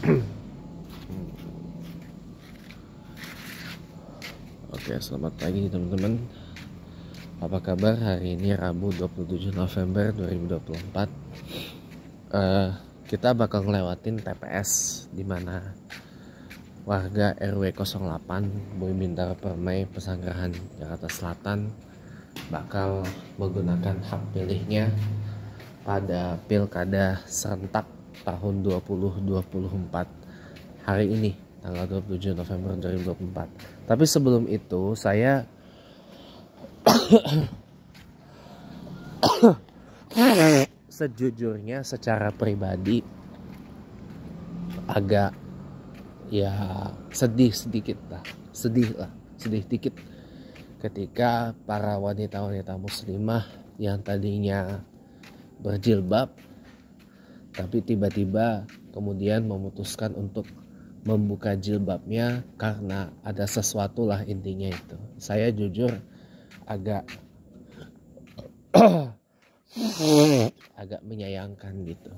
Oke, selamat pagi teman-teman. Apa kabar? Hari ini Rabu 27 November 2024. Kita bakal ngelewatin TPS di mana warga RW 08 Bumi Bintara Permai, Pesanggerahan, Jakarta Selatan bakal menggunakan hak pilihnya pada Pilkada serentak tahun 2024 hari ini, tanggal 27 November 2024. Tapi sebelum itu saya sejujurnya secara pribadi agak sedih sedikit ketika para wanita-wanita muslimah yang tadinya berjilbab tapi tiba-tiba kemudian memutuskan untuk membuka jilbabnya karena ada sesuatu lah, intinya itu. Saya jujur agak menyayangkan gitu.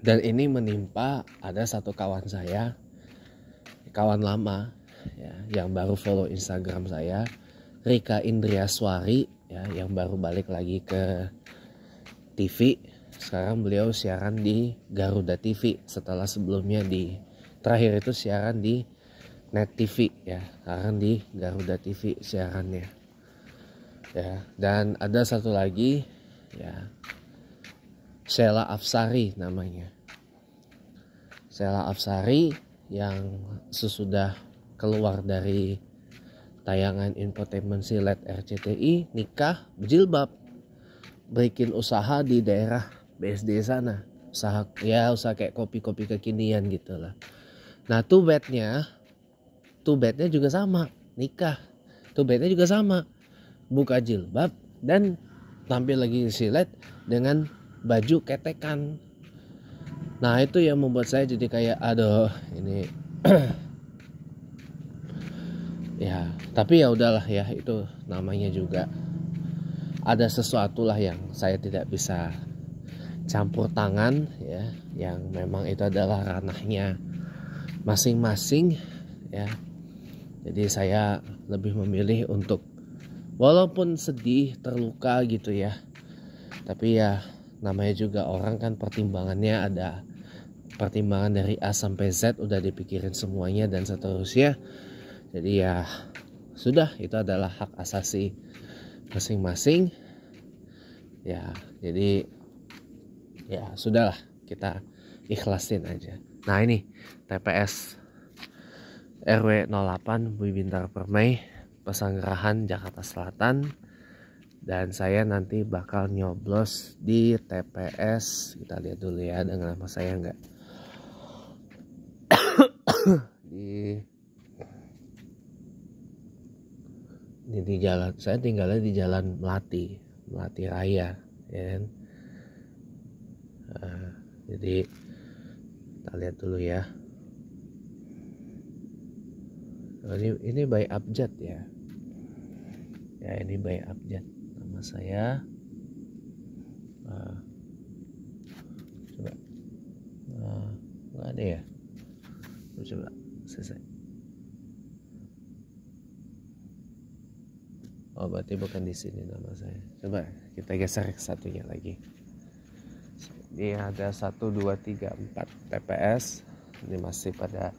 Dan ini menimpa ada satu kawan saya, kawan lama ya, yang baru follow Instagram saya, Rika Indriaswari ya, yang baru balik lagi ke TV. Sekarang beliau siaran di Garuda TV setelah sebelumnya terakhir itu siaran di Net TV ya, sekarang di Garuda TV siarannya ya. Dan ada satu lagi ya, Sheila Afsari namanya. Sheila Afsari yang sesudah keluar dari tayangan infotainment silet RCTI, nikah, berjilbab, bikin usaha di daerah BSD sana, usaha kayak kopi-kopi kekinian gitulah. Nah, two bednya juga sama, nikah, two bednya juga sama, buka jilbab dan tampil lagi di silet dengan baju ketekan. Nah, itu yang membuat saya jadi kayak aduh ini ya, tapi ya udahlah ya, itu namanya juga ada sesuatu lah yang saya tidak bisa campur tangan ya, yang memang itu adalah ranahnya masing-masing ya. Jadi saya lebih memilih untuk walaupun sedih, terluka gitu ya, tapi ya namanya juga orang kan, pertimbangannya ada pertimbangan dari A sampai Z, udah dipikirin semuanya dan seterusnya. Jadi ya sudah, itu adalah hak asasi masing-masing ya. Jadi ya sudahlah, kita ikhlasin aja. Nah, ini TPS RW 08 Bumi Bintara Permai, Pesanggerahan, Jakarta Selatan. Dan saya nanti bakal nyoblos di TPS. Kita lihat dulu ya, dengan nama saya enggak di jalan, saya tinggalnya di Jalan Melati Raya ya kan? Jadi kita lihat dulu ya. Ini by Abjad ya. Ya, ini by Abjad nama saya. Coba nggak ada ya. Coba selesai. Oh, berarti bukan di sini nama saya. Coba kita geser ke satunya lagi. Ini ada 1, 2, 3, 4 TPS. Ini masih pada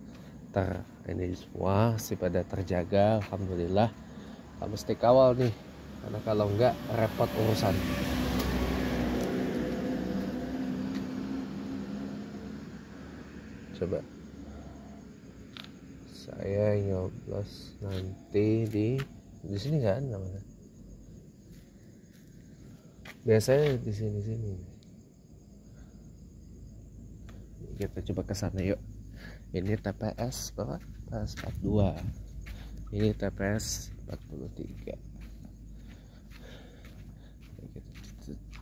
ini semua masih pada terjaga, alhamdulillah. Mesti kawal nih, karena kalau enggak repot urusan. Coba saya nyoblos nanti di sini nggak ada namanya. Biasanya di sini. Kita coba ke sana yuk. Ini TPS berapa? TPS 42. Ini TPS 43.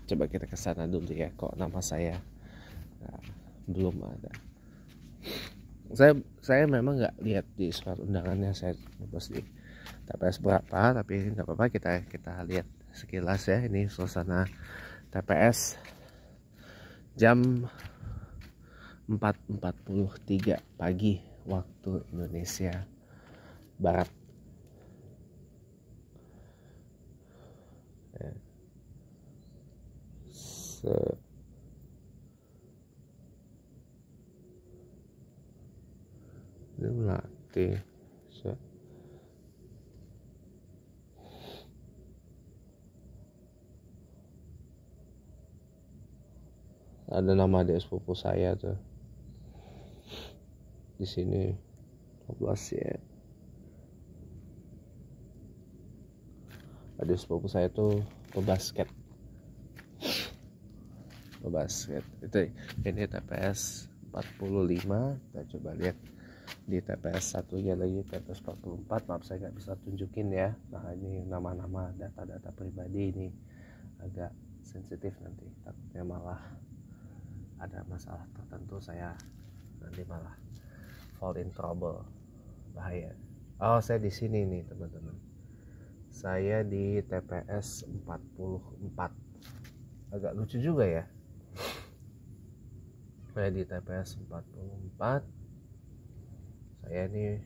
Coba kita ke sana dulu ya. Kok nama saya belum ada. Saya memang nggak lihat di surat undangannya saya bos di TPS berapa, tapi nggak apa-apa, kita lihat sekilas ya. Ini suasana TPS jam 4.43 pagi waktu Indonesia Barat. Ini melatih. Ada nama adik sepupu saya tuh di sini 12 ya. Adik sepupu saya tuh pebasket. Itu ini TPS 45. Kita coba lihat di TPS satunya lagi, TPS 44. Maaf saya nggak bisa tunjukin ya. Nah ini nama-nama data-data pribadi ini agak sensitif, nanti takutnya malah ada masalah tertentu, saya nanti malah fall in trouble, bahaya. Oh, saya di sini nih teman-teman, saya di TPS 44. Agak lucu juga ya, saya di TPS 44. Saya ini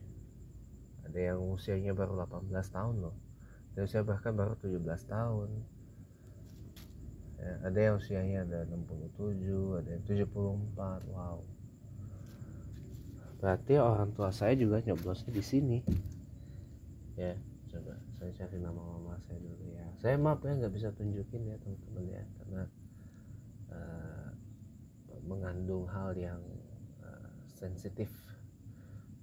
ada yang usianya baru 18 tahun loh, dan saya bahkan baru 17 tahun ya, ada yang usianya ada 67, ada yang 74. Wow, berarti orang tua saya juga nyoblosnya di sini ya. Coba saya cari nama mama saya dulu ya. Saya maaf ya nggak bisa tunjukin ya teman-teman ya, karena mengandung hal yang sensitif,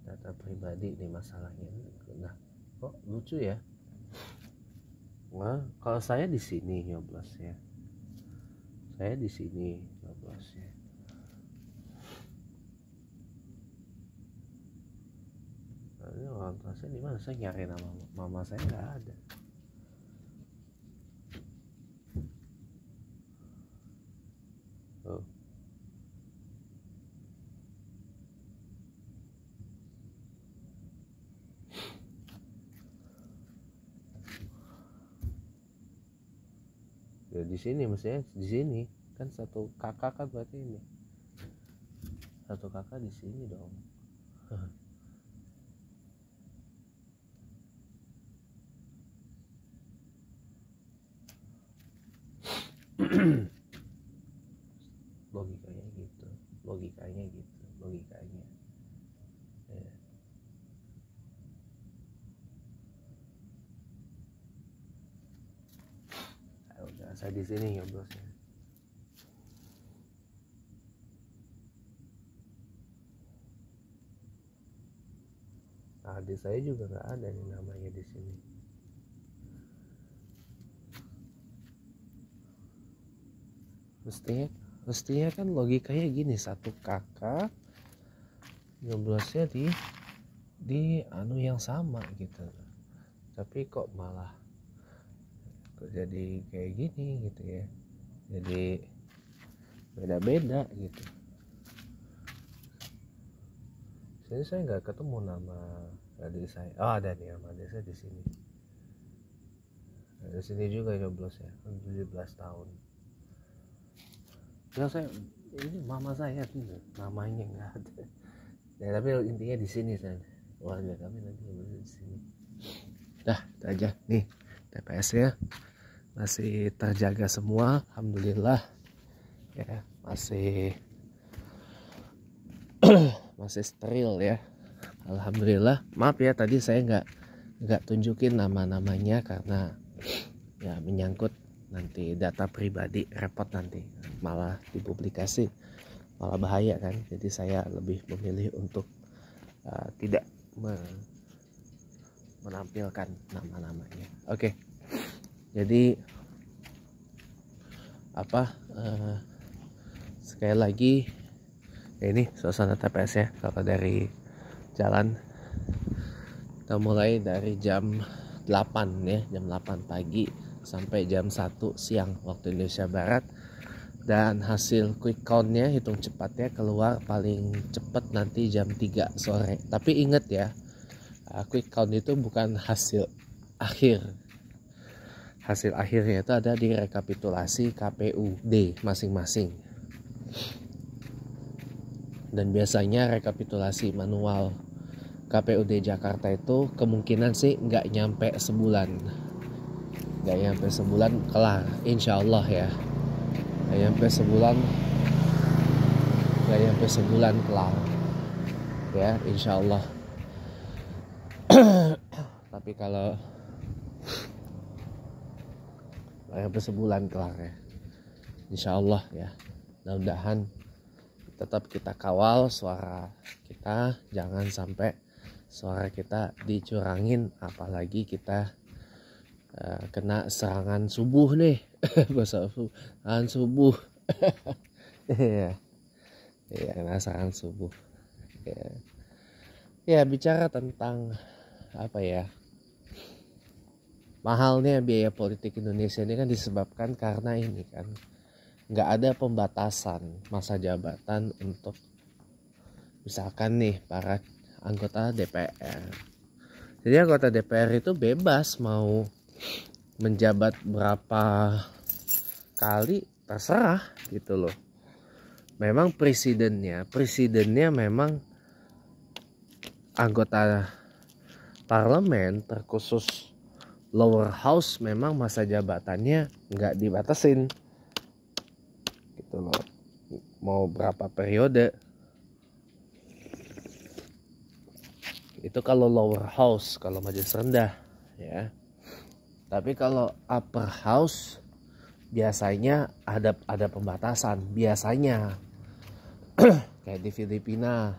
data pribadi ini masalahnya. Nah kok lucu ya. Nah, kalau saya di sini nyoblosnya, saya di sini nyoblosnya. Nah, ini orang tua saya di mana? Saya nyari nama mama saya nggak ada. Oh. Ya di sini, mestinya di sini kan satu kakak kan, berarti ini satu kakak di sini dong. logikanya gitu ya. Udah, saya di sini nyoblosnya. Nah, adik saya juga nggak ada nih namanya di sini. Mestinya kan logikanya gini, satu kakak nyoblosnya di anu yang sama gitu, tapi kok malah jadi kayak gini gitu ya, jadi beda-beda gitu. Jadi saya nggak ketemu nama adik saya. Oh, ada nih nama adik saya di sini. Di sini juga nyoblosnya 17 tahun. Ya saya ini mama saya tuh namanya nggak ada. Ya tapi intinya di sini saya. Warga kami nanti di sini. Dah, itu aja nih TPS-nya masih terjaga semua, alhamdulillah ya, masih steril ya, alhamdulillah. Maaf ya tadi saya nggak tunjukin nama-namanya karena ya menyangkut nanti data pribadi, repot nanti malah dipublikasi, malah bahaya kan. Jadi saya lebih memilih untuk tidak menampilkan nama-namanya. Oke. Jadi sekali lagi ya, ini suasana TPS ya. Kalau dari jalan kita mulai dari jam 8 ya, jam 8 pagi sampai jam 1 siang waktu Indonesia Barat. Dan hasil quick countnya, hitung cepatnya keluar paling cepat nanti jam 3 sore. Tapi ingat ya, quick count itu bukan hasil akhir. Hasil akhirnya itu ada di rekapitulasi KPUD masing-masing. Dan biasanya rekapitulasi manual KPUD Jakarta itu kemungkinan sih nggak nyampe sebulan. Nggak nyampe sebulan kelar, insya Allah ya. Nggak nyampe sebulan kelar ya, insya Allah. Tapi kalau nggak nyampe sebulan kelar ya, insya Allah ya. Mudah-mudahan tetap kita kawal suara kita, jangan sampai suara kita dicurangin, apalagi kita kena serangan subuh nih. Bahasa serangan subuh. Iya, kena serangan subuh. Ya, bicara tentang apa ya, mahalnya biaya politik Indonesia ini kan disebabkan karena ini kan nggak ada pembatasan masa jabatan untuk misalkan nih para anggota DPR. Jadi anggota DPR itu bebas mau menjabat berapa kali terserah gitu loh. Memang presidennya memang anggota parlemen, terkhusus lower house, memang masa jabatannya nggak dibatasin gitu loh, mau berapa periode. Itu kalau lower house, kalau majelis rendah ya. Tapi kalau upper house biasanya ada pembatasan biasanya. Kayak di Filipina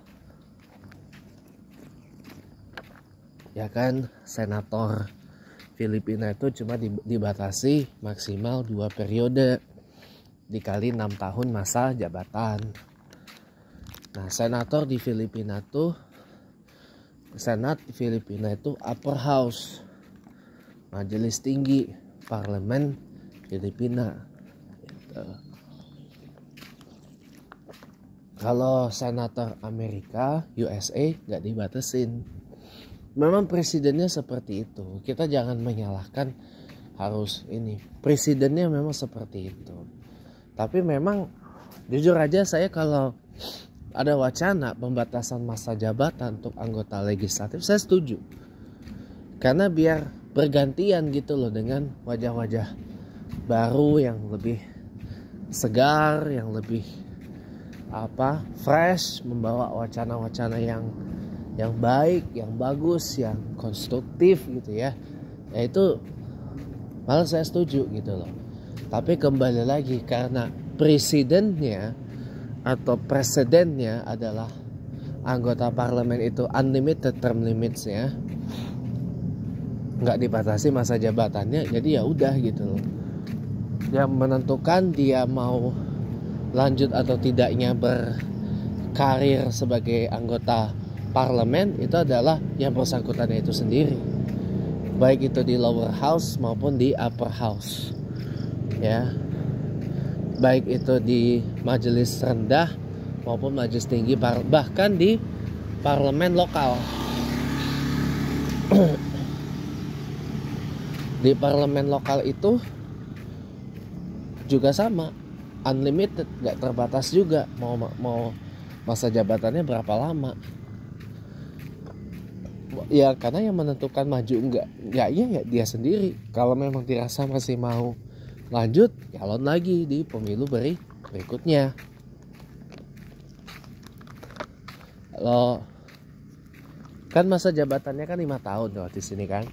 ya kan, senator Filipina itu cuma dibatasi maksimal 2 periode dikali 6 tahun masa jabatan. Nah, senator di Filipina tuh, Senat Filipina itu upper house, majelis tinggi parlemen Filipina gitu. Kalau senator Amerika USA nggak dibatasin. Memang presidennya seperti itu, kita jangan menyalahkan harus ini, presidennya memang seperti itu. Tapi memang jujur aja, saya kalau ada wacana pembatasan masa jabatan untuk anggota legislatif, saya setuju. Karena biar bergantian gitu loh dengan wajah-wajah baru yang lebih segar, yang lebih fresh, membawa wacana-wacana yang baik, yang bagus, yang konstruktif gitu ya. Ya itu malah saya setuju gitu loh. Tapi kembali lagi, karena presidennya atau presidennya adalah anggota parlemen itu unlimited term limits ya, nggak dibatasi masa jabatannya, jadi ya udah gitu loh. Yang menentukan dia mau lanjut atau tidaknya berkarir sebagai anggota parlemen itu adalah yang bersangkutannya itu sendiri, baik itu di lower house maupun di upper house ya, baik itu di majelis rendah maupun majelis tinggi, bahkan di parlemen lokal. Di parlemen lokal itu juga sama, unlimited, gak terbatas juga mau masa jabatannya berapa lama. Ya karena yang menentukan maju enggak ya dia sendiri. Kalau memang dirasa masih mau lanjut, calon lagi di pemilu berikutnya. Kalau kan masa jabatannya kan 5 tahun loh di sini kan.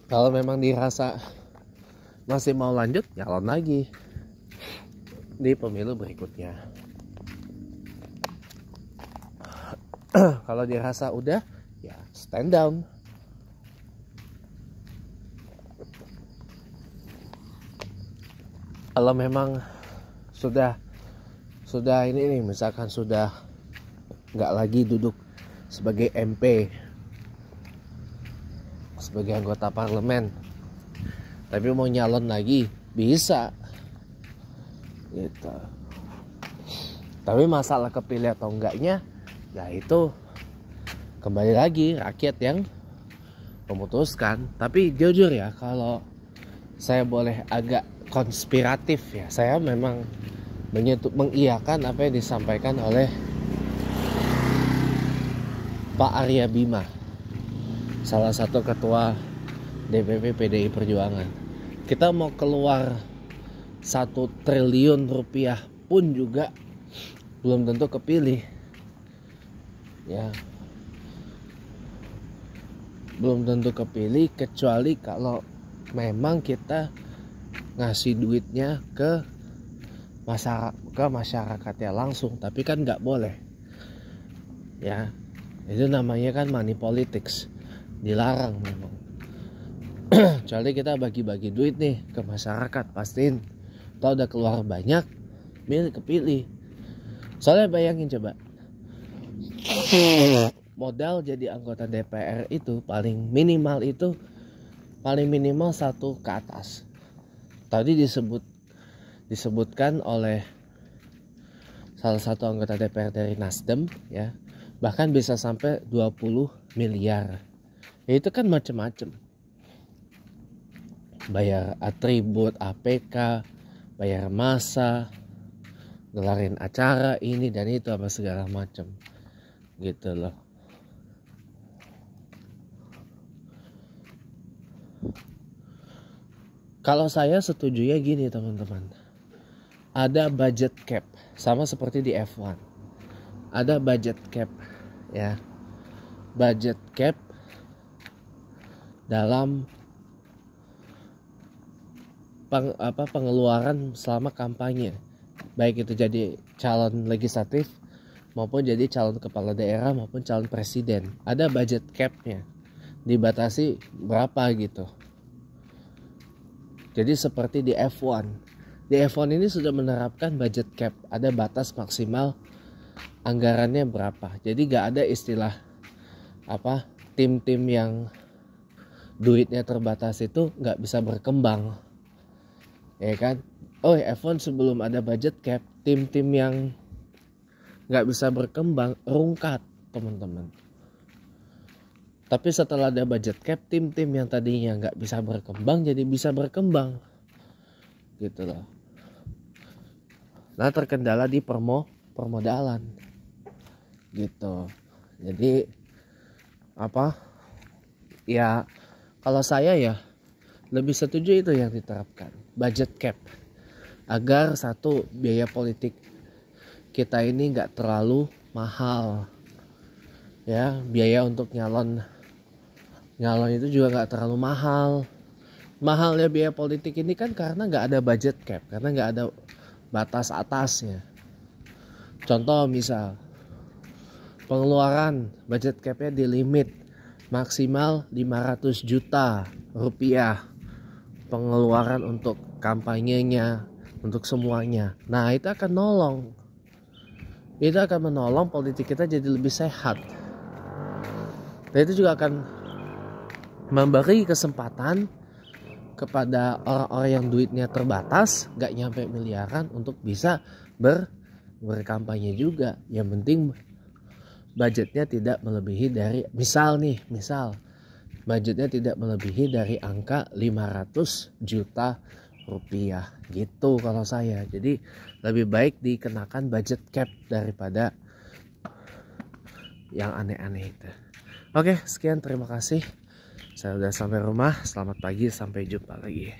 Kalau memang dirasa masih mau lanjut, calon lagi di pemilu berikutnya. Kalau dirasa udah, ya stand down. Kalau memang sudah ini nih, misalkan sudah nggak lagi duduk sebagai MP, sebagai anggota parlemen, tapi mau nyalon lagi bisa gitu. Tapi masalah kepilih atau enggaknya, ya itu kembali lagi rakyat yang memutuskan. Tapi jujur ya, kalau saya boleh agak konspiratif ya. Saya memang mengiyakan apa yang disampaikan oleh Pak Arya Bima, salah satu ketua DPP PDI Perjuangan. Kita mau keluar 1 triliun rupiah pun juga belum tentu kepilih ya, belum tentu kepilih kecuali kalau memang kita ngasih duitnya ke masyarakatnya langsung. Tapi kan nggak boleh ya, itu namanya kan money politics, dilarang memang. Kecuali kita bagi-bagi duit nih ke masyarakat, pastiin kalau udah keluar banyak kepilih. Soalnya bayangin coba, modal jadi anggota DPR itu paling minimal 1 ke atas. Tadi disebutkan oleh salah satu anggota DPR dari Nasdem ya, bahkan bisa sampai 20 miliar. Ya itu kan macam-macam. Bayar atribut, APK, bayar masa, gelarin acara ini dan itu apa segala macam. Gitu loh. Kalau saya setuju ya gini teman-teman. Ada budget cap, sama seperti di F1. Ada budget cap ya. Budget cap dalam pengeluaran selama kampanye, baik itu jadi calon legislatif maupun jadi calon kepala daerah maupun calon presiden. Ada budget capnya, dibatasi berapa gitu. Jadi seperti di F1, di F1 ini sudah menerapkan budget cap, ada batas maksimal anggarannya berapa. Jadi gak ada istilah tim-tim yang duitnya terbatas itu gak bisa berkembang, ya kan? F1 sebelum ada budget cap, tim-tim yang gak bisa berkembang rungkat teman-teman. Tapi setelah ada budget cap, tim-tim yang tadinya gak bisa berkembang jadi bisa berkembang gitu loh. Nah terkendala di permodalan gitu. Jadi ya kalau saya ya lebih setuju itu yang diterapkan, budget cap, agar satu, biaya politik kita ini nggak terlalu mahal ya. Biaya untuk nyalon itu juga nggak terlalu mahal. Mahalnya biaya politik ini kan karena nggak ada budget cap, karena nggak ada batas atasnya. Contoh misal pengeluaran budget capnya di limit maksimal 500 juta rupiah pengeluaran untuk kampanyenya, untuk semuanya. Nah itu akan menolong politik kita jadi lebih sehat. Dan itu juga akan memberi kesempatan kepada orang-orang yang duitnya terbatas, gak nyampe miliaran, untuk bisa berkampanye juga. Yang penting budgetnya tidak melebihi dari, misal budgetnya tidak melebihi dari angka 500 juta rupiah gitu kalau saya. Jadi lebih baik dikenakan budget cap daripada yang aneh-aneh itu. Oke, sekian, terima kasih. Saya udah sampai rumah. Selamat pagi, sampai jumpa lagi.